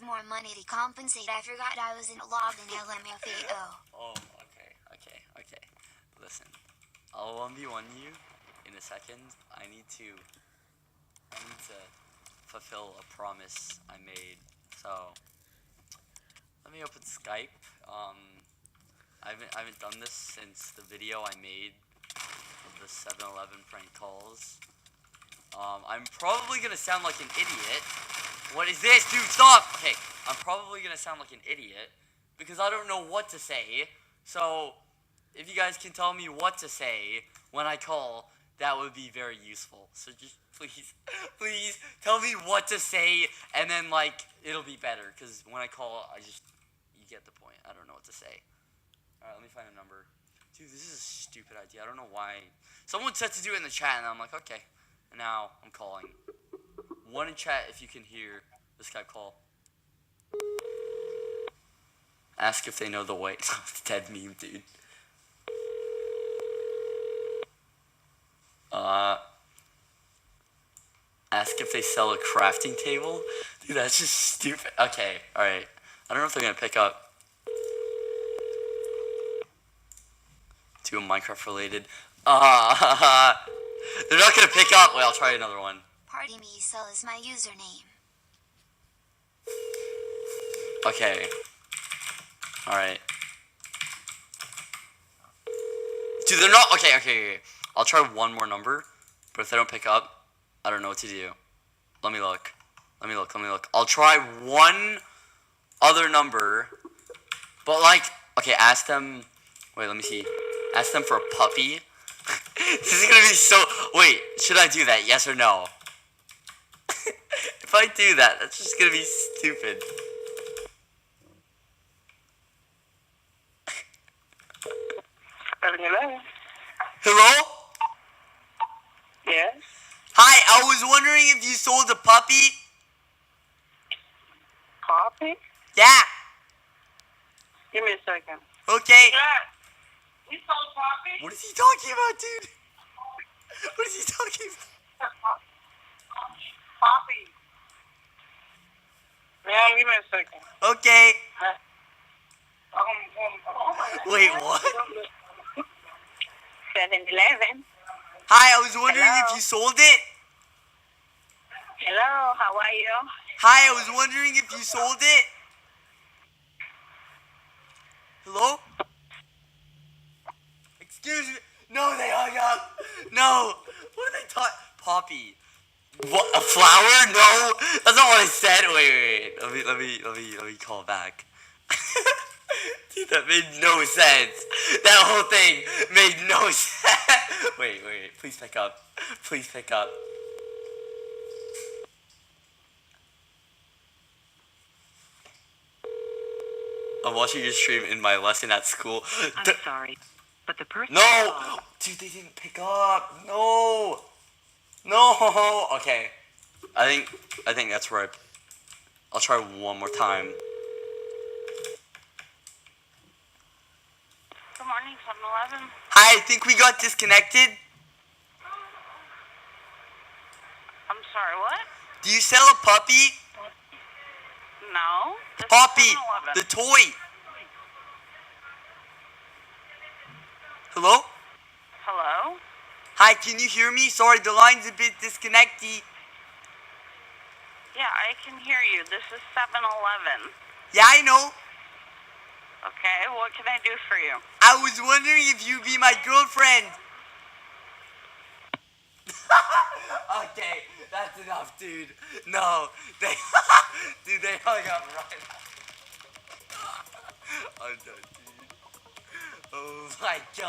$100 more money to compensate. I forgot I was logged in LMFAO. Oh, okay. Listen, I'll 1v1 you in a second. I need to fulfill a promise I made. So let me open Skype. I haven't done this since the video I made of the 7-Eleven prank calls. I'm probably gonna sound like an idiot. What is this, dude? Stop! Okay, I'm probably gonna sound like an idiot because I don't know what to say. So if you guys can tell me what to say when I call, that would be very useful. So just please tell me what to say, and then like it'll be better. Cause when I call, you get the point. I don't know what to say. All right, let me find a number. Dude, this is a stupid idea. I don't know why. Someone said to do it in the chat, and I'm like, okay. And now I'm calling. One in chat if you can hear this guy call. Ask if they know the way. Dead meme, dude. Ask if they sell a crafting table? Dude, that's just stupid. Okay, alright. I don't know if they're gonna pick up. To a Minecraft related. They're not gonna pick up. Wait, I'll try another one. Party me cell is my username. Okay. Alright. Dude, they're not. Okay. I'll try one more number. But if they don't pick up, I don't know what to do. Let me look. I'll try one other number. But like, okay, ask them. Wait, let me see. Ask them for a puppy. This is gonna be so. Wait, should I do that? Yes or no? If I do that, that's just gonna be stupid. Hello? Hello? Yes? Hi, I was wondering if you sold a puppy? Coffee? Yeah. Give me a second. Okay. Yeah. We sold coffee? What is he talking about, dude? What is he talking about? Coffee. Yeah, give me a second. Okay. Wait, what? 7-Eleven. Hi, I was wondering Hello? if you sold it. Hello, how are you? Hi, I was wondering if you sold it. Hello? Excuse me. No, they hung up. No. What are they talking? Poppy. What? A flower? No. That's not what I said. Wait. Let me call back. Dude, that made no sense. That whole thing made no sense. Wait. Please pick up. I'm watching your stream in my lesson at school. I'm sorry, but the person... No! Dude, they didn't pick up. No! Okay. I think that's right. I'll try one more time. Good morning, 7-Eleven. Hi, I think we got disconnected. I'm sorry, what? Do you sell a puppy? No. This is Poppy, 7-Eleven. the toy. Hello? Hello? Hi, can you hear me? Sorry, the line's a bit disconnected. Yeah, I can hear you. This is 7-Eleven. Yeah, I know. Okay, what can I do for you? I was wondering if you'd be my girlfriend. Okay, that's enough, dude. No, they hung up right. I'm done, dude. Oh my god.